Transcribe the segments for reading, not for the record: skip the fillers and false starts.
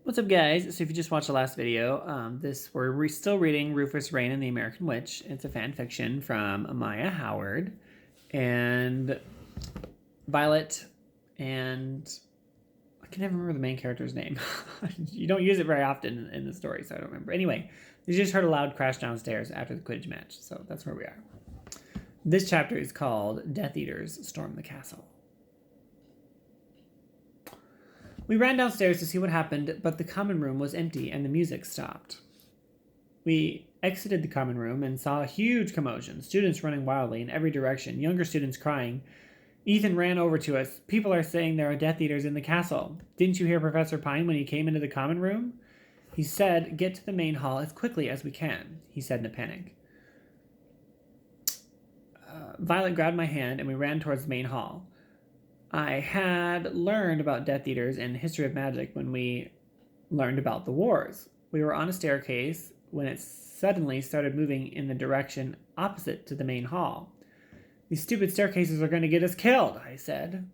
What's up, guys? So if you just watched the last video, we're still reading Rufus Raine and the American Witch. It's a fan fiction from Amaya Howard and Violet, and I can never remember the main character's name. You don't use it very often in the story, so I don't remember. Anyway, you just heard a loud crash downstairs after the Quidditch match, so that's where we are. This chapter is called Death Eaters Storm the Castle. We ran downstairs to see what happened, but the common room was empty and the music stopped. We exited the common room and saw a huge commotion, students running wildly in every direction, younger students crying. Ethan ran over to us. People are saying there are Death Eaters in the castle. Didn't you hear Professor Pine when he came into the common room? He said, get to the main hall as quickly as we can, he said in a panic. Violet grabbed my hand and we ran towards the main hall. I had learned about Death Eaters in History of Magic when we learned about the wars. We were on a staircase when it suddenly started moving in the direction opposite to the main hall. These stupid staircases are going to get us killed, I said.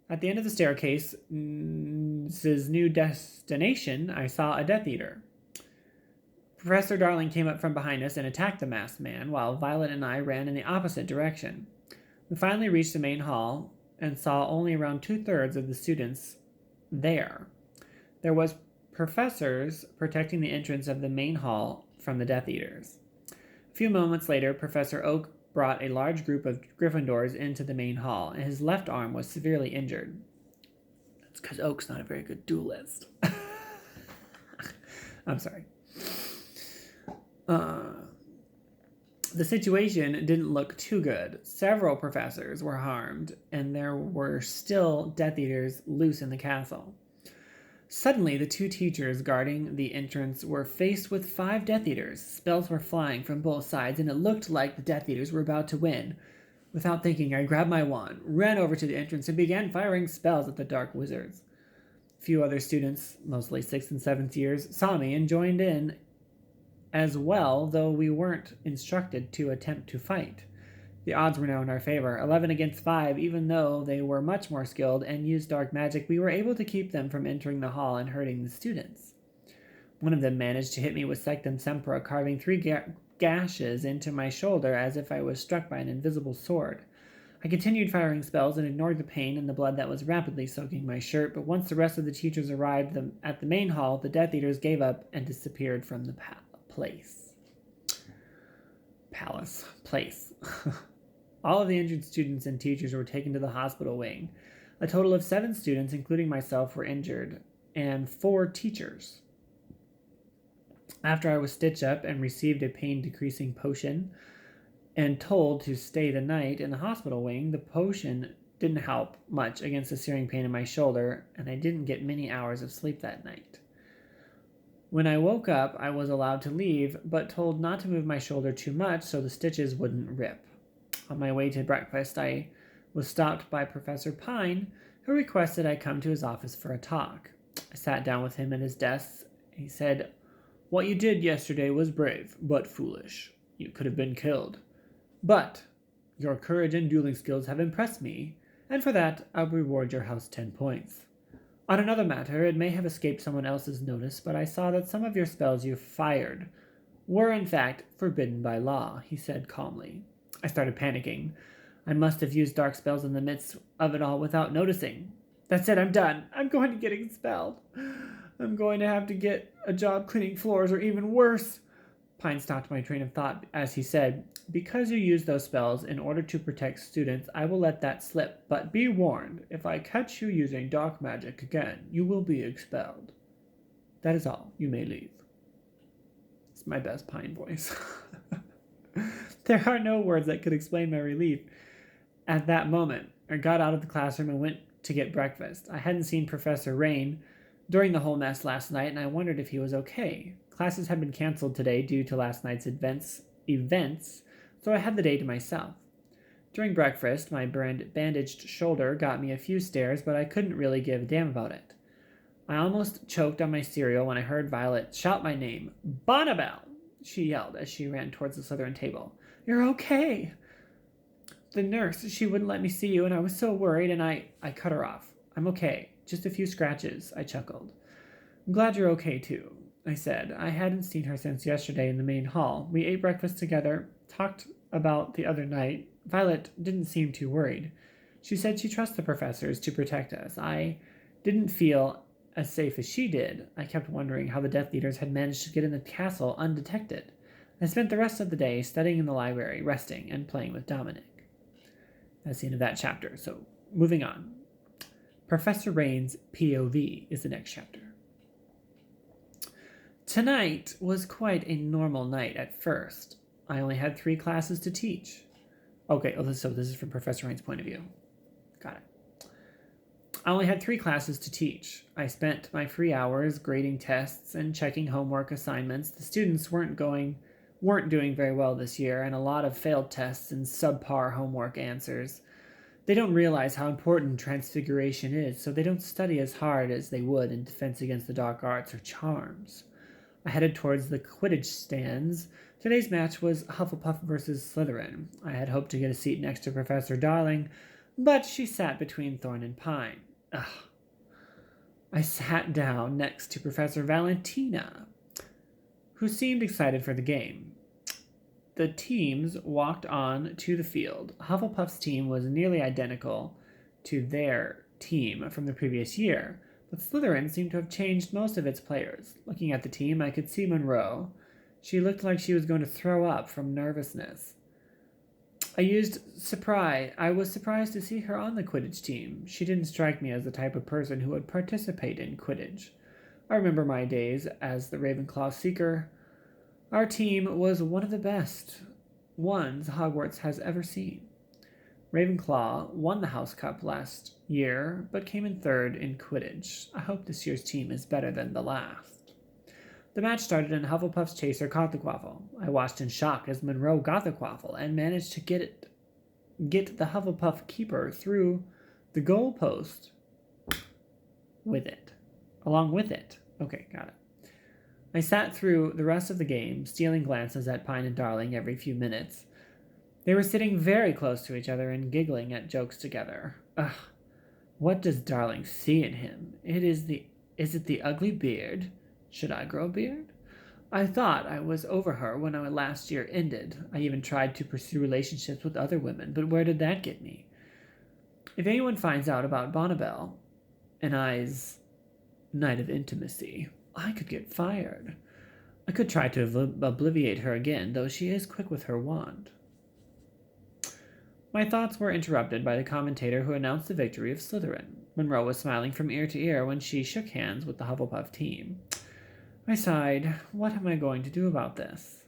At the end of the staircase's new destination, I saw a Death Eater. Professor Darling came up from behind us and attacked the masked man, while Violet and I ran in the opposite direction. We finally reached the main hall and saw only around 2/3 of the students there. There was professors protecting the entrance of the main hall from the Death Eaters. A few moments later, Professor Oak brought a large group of Gryffindors into the main hall, and his left arm was severely injured. That's because Oak's not a very good duelist. I'm sorry. The situation didn't look too good. Several professors were harmed, and there were still Death Eaters loose in the castle. Suddenly, the two teachers guarding the entrance were faced with 5 Death Eaters. Spells were flying from both sides, and it looked like the Death Eaters were about to win. Without thinking, I grabbed my wand, ran over to the entrance, and began firing spells at the dark wizards. A few other students, mostly 6th and 7th years, saw me and joined in as well, though we weren't instructed to attempt to fight. The odds were now in our favor, 11 against 5. Even though they were much more skilled and used dark magic, we were able to keep them from entering the hall and hurting the students. One of them managed to hit me with Sectum Sempra, carving 3 gashes into my shoulder as if I was struck by an invisible sword. I continued firing spells and ignored the pain and the blood that was rapidly soaking my shirt, but once the rest of the teachers arrived at the main hall, the Death Eaters gave up and disappeared from the place. All of the injured students and teachers were taken to the hospital wing. A total of 7 students, including myself, were injured, and 4 teachers. After I was stitched up and received a pain-decreasing potion and told to stay the night in the hospital wing, the potion didn't help much against the searing pain in my shoulder, and I didn't get many hours of sleep that night. When I woke up, I was allowed to leave, but told not to move my shoulder too much so the stitches wouldn't rip. On my way to breakfast, I was stopped by Professor Pine, who requested I come to his office for a talk. I sat down with him at his desk. He said, "What you did yesterday was brave, but foolish. You could have been killed. But your courage and dueling skills have impressed me, and for that I'll reward your house 10 points. On another matter, it may have escaped someone else's notice, but I saw that some of your spells you fired were in fact forbidden by law," he said calmly. I started panicking. I must have used dark spells in the midst of it all without noticing. "That's it, I'm done. I'm going to get expelled. I'm going to have to get a job cleaning floors or even worse." Pine stopped my train of thought as he said, "Because you used those spells in order to protect students, I will let that slip, but be warned, if I catch you using dark magic again, you will be expelled. That is all. You may leave." It's my best Pine voice. There are no words that could explain my relief at that moment. I got out of the classroom and went to get breakfast. I hadn't seen Professor Raine during the whole mess last night, and I wondered if he was okay. Classes had been canceled today due to last night's events, so I had the day to myself. During breakfast, my bandaged shoulder got me a few stares, but I couldn't really give a damn about it. I almost choked on my cereal when I heard Violet shout my name. "Bonnibel!" she yelled as she ran towards the Slytherin table. "You're okay." "The nurse, she wouldn't let me see you, and I was so worried, and I cut her off. I'm okay. Just a few scratches," I chuckled. I'm glad you're okay too, I said. I hadn't seen her since yesterday in the main hall. We ate breakfast together, talked about the other night. Violet didn't seem too worried. She said she trusts the professors to protect us. I didn't feel as safe as she did. I kept wondering how the Death Eaters had managed to get in the castle undetected. I spent the rest of the day studying in the library, resting, and playing with Dominic. That's the end of that chapter. So, moving on. Professor Raine's POV is the next chapter. Tonight was quite a normal night at first. I only had 3 classes to teach. Okay, so this is from Professor Raine's point of view. Got it. I only had 3 classes to teach. I spent my free hours grading tests and checking homework assignments. The students weren't doing very well this year, and a lot of failed tests and subpar homework answers. They don't realize how important transfiguration is, so they don't study as hard as they would in Defense Against the Dark Arts or Charms. I headed towards the Quidditch stands. Today's match was Hufflepuff versus Slytherin. I had hoped to get a seat next to Professor Darling, but she sat between Thorn and Pine. Ugh. I sat down next to Professor Valentina, who seemed excited for the game. The teams walked on to the field. Hufflepuff's team was nearly identical to their team from the previous year, but Slytherin seemed to have changed most of its players. Looking at the team, I could see Monroe. She looked like she was going to throw up from nervousness. I was surprised to see her on the Quidditch team. She didn't strike me as the type of person who would participate in Quidditch. I remember my days as the Ravenclaw Seeker. Our team was one of the best ones Hogwarts has ever seen. Ravenclaw won the House Cup last year, but came in 3rd in Quidditch. I hope this year's team is better than the last. The match started and Hufflepuff's chaser caught the quaffle. I watched in shock as Monroe got the quaffle and managed to get the Hufflepuff keeper through the goal post along with it. Okay, got it. I sat through the rest of the game, stealing glances at Pine and Darling every few minutes. They were sitting very close to each other and giggling at jokes together. Ugh, what does Darling see in him? Is it the ugly beard? Should I grow a beard? I thought I was over her when our last year ended. I even tried to pursue relationships with other women, but where did that get me? If anyone finds out about Bonnibel and I's night of intimacy, I could get fired. I could try to obliviate her again, though she is quick with her wand. My thoughts were interrupted by the commentator who announced the victory of Slytherin. Monroe was smiling from ear to ear when she shook hands with the Hufflepuff team. I sighed. What am I going to do about this?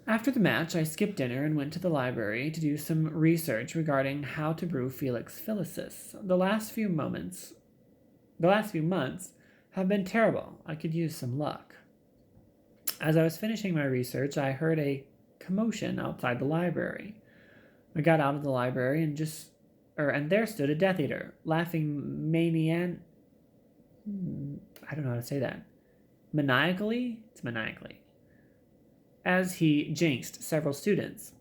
After the match, I skipped dinner and went to the library to do some research regarding how to brew Felix Felicis. The last few months have been terrible. I could use some luck. As I was finishing my research, I heard a commotion outside the library. I got out of the library and there stood a Death Eater, laughing I don't know how to say that. Maniacally? It's maniacally. As he jinxed several students.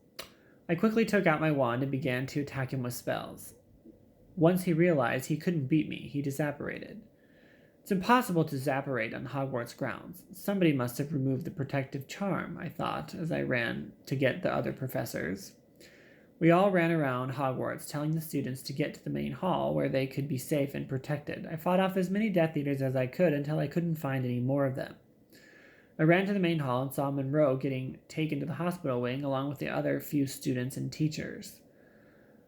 I quickly took out my wand and began to attack him with spells. Once he realized he couldn't beat me, he disapparated. It's impossible to zapparate on Hogwarts grounds. Somebody must have removed the protective charm, I thought, as I ran to get the other professors. We all ran around Hogwarts, telling the students to get to the main hall where they could be safe and protected. I fought off as many Death Eaters as I could until I couldn't find any more of them. I ran to the main hall and saw Monroe getting taken to the hospital wing along with the other few students and teachers.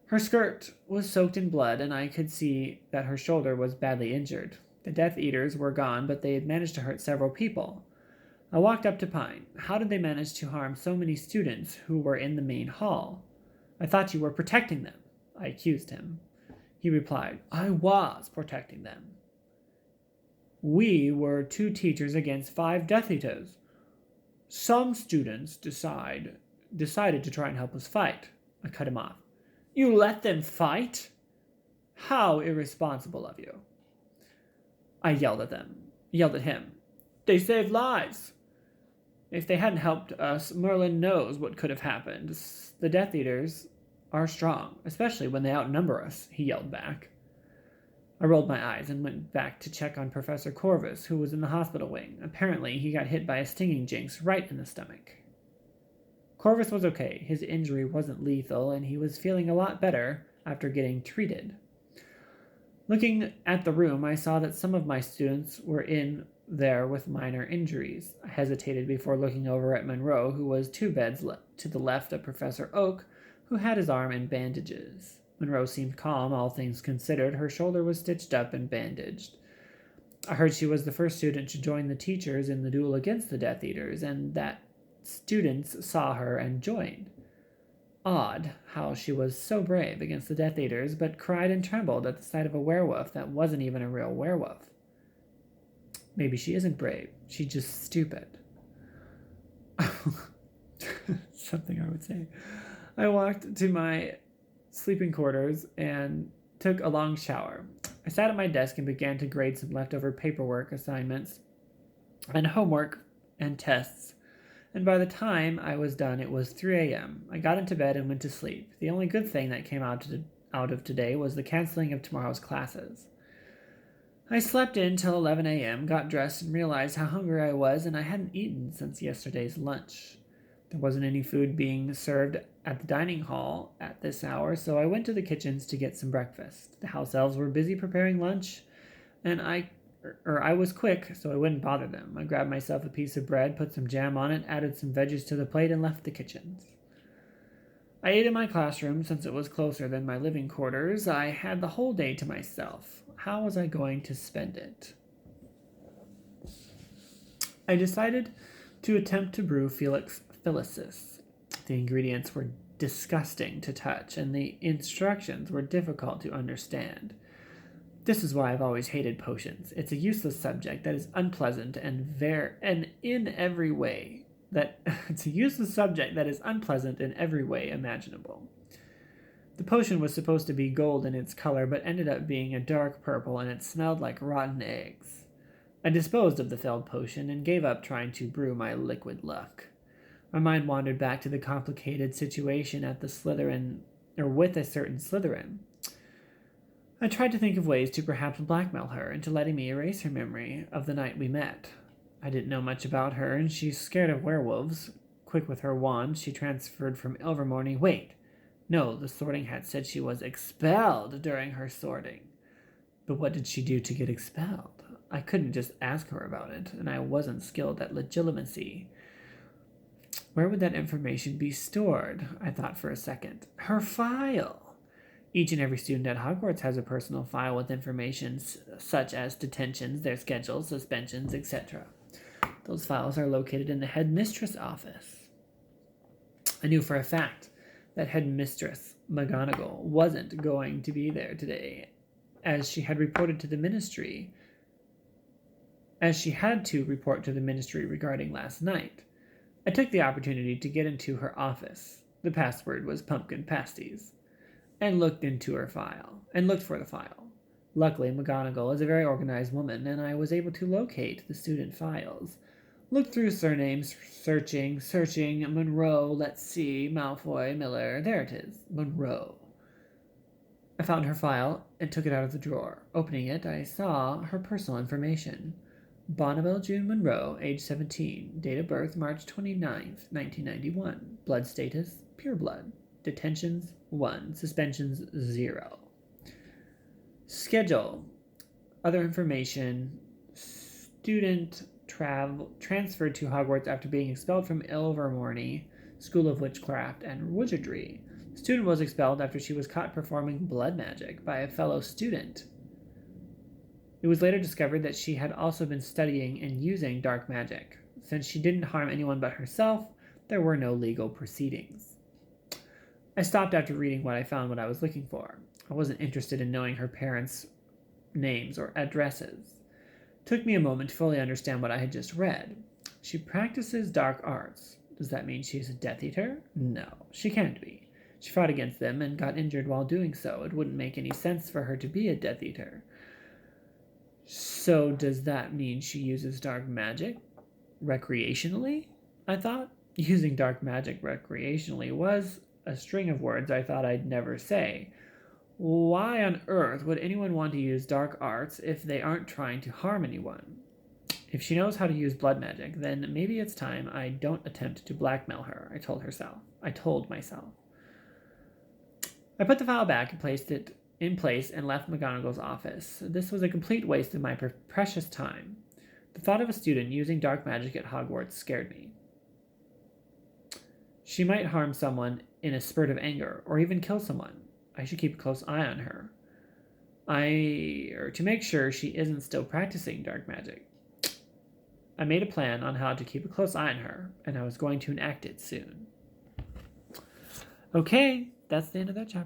Her skirt was soaked in blood, and I could see that her shoulder was badly injured. The Death Eaters were gone, but they had managed to hurt several people. I walked up to Pine. How did they manage to harm so many students who were in the main hall? I thought you were protecting them, I accused him. He replied, I was protecting them. We were 2 teachers against 5 Death Eaters. Some students decided to try and help us fight. I cut him off. You let them fight? How irresponsible of you. I yelled at him. They saved lives. If they hadn't helped us, Merlin knows what could have happened. The Death Eaters are strong, especially when they outnumber us, he yelled back. I rolled my eyes and went back to check on Professor Corvus, who was in the hospital wing. Apparently, he got hit by a stinging jinx right in the stomach. Corvus was okay. His injury wasn't lethal, and he was feeling a lot better after getting treated. Looking at the room, I saw that some of my students were in there with minor injuries. I hesitated before looking over at Monroe, who was 2 beds to the left of Professor Oak, who had his arm in bandages. Monroe seemed calm, all things considered. Her shoulder was stitched up and bandaged. I heard she was the first student to join the teachers in the duel against the Death Eaters, and that students saw her and joined. Odd how she was so brave against the Death Eaters, but cried and trembled at the sight of a werewolf that wasn't even a real werewolf. Maybe she isn't brave. She's just stupid. Something I would say. I walked to my sleeping quarters and took a long shower. I sat at my desk and began to grade some leftover paperwork, assignments, and homework and tests. And by the time I was done, it was 3 a.m. I got into bed and went to sleep. The only good thing that came out of today was the canceling of tomorrow's classes. I slept in till 11 a.m., got dressed, and realized how hungry I was, and I hadn't eaten since yesterday's lunch. There wasn't any food being served at the dining hall at this hour, so I went to the kitchens to get some breakfast. The house elves were busy preparing lunch, and I was quick, so I wouldn't bother them. I grabbed myself a piece of bread, put some jam on it, added some veggies to the plate, and left the kitchens. I ate in my classroom since it was closer than my living quarters. I had the whole day to myself. How was I going to spend it? I decided to attempt to brew Felix Felicis. The ingredients were disgusting to touch, and the instructions were difficult to understand. This is why I've always hated potions. It's a useless subject that is unpleasant in every way imaginable. The potion was supposed to be gold in its color, but ended up being a dark purple, and it smelled like rotten eggs. I disposed of the failed potion and gave up trying to brew my liquid luck. My mind wandered back to the complicated situation with a certain Slytherin. I tried to think of ways to perhaps blackmail her into letting me erase her memory of the night we met. I didn't know much about her, and she's scared of werewolves. Quick with her wand, she transferred from Ilvermorny. Wait, no, the Sorting Hat said she was expelled during her sorting. But what did she do to get expelled? I couldn't just ask her about it, and I wasn't skilled at legitimacy. Where would that information be stored? I thought for a second. Her file! Each and every student at Hogwarts has a personal file with information such as detentions, their schedules, suspensions, etc. Those files are located in the headmistress office. I knew for a fact that headmistress McGonagall wasn't going to be there today, as she had to report to the ministry regarding last night. I took the opportunity to get into her office. The password was pumpkin pasties. And looked for the file. Luckily, McGonagall is a very organized woman, and I was able to locate the student files. Looked through surnames, searching, Monroe, let's see, Malfoy, Miller, there it is, Monroe. I found her file and took it out of the drawer. Opening it, I saw her personal information. Bonneville June Monroe, age 17, date of birth March 29th, 1991, blood status, pure blood. Detentions 1, suspensions 0. Schedule. Other information. Student transferred to Hogwarts after being expelled from Ilvermorny School of Witchcraft and Wizardry. Student was expelled after she was caught performing blood magic by a fellow student. It was later discovered that she had also been studying and using dark magic. Since she didn't harm anyone but herself, there were no legal proceedings. I stopped after reading what I was looking for. I wasn't interested in knowing her parents' names or addresses. It took me a moment to fully understand what I had just read. She practices dark arts. Does that mean she's a Death Eater? No, she can't be. She fought against them and got injured while doing so. It wouldn't make any sense for her to be a Death Eater. So does that mean she uses dark magic recreationally? I thought. Using dark magic recreationally was a string of words I thought I'd never say. Why on earth would anyone want to use dark arts if they aren't trying to harm anyone? If she knows how to use blood magic, then maybe it's time I don't attempt to blackmail her, I told myself. I put the file back and placed it in place and left McGonagall's office. This was a complete waste of my precious time. The thought of a student using dark magic at Hogwarts scared me. She might harm someone in a spurt of anger, or even kill someone. I should keep a close eye on her. To make sure she isn't still practicing dark magic. I made a plan on how to keep a close eye on her, and I was going to enact it soon. Okay, that's the end of that chapter.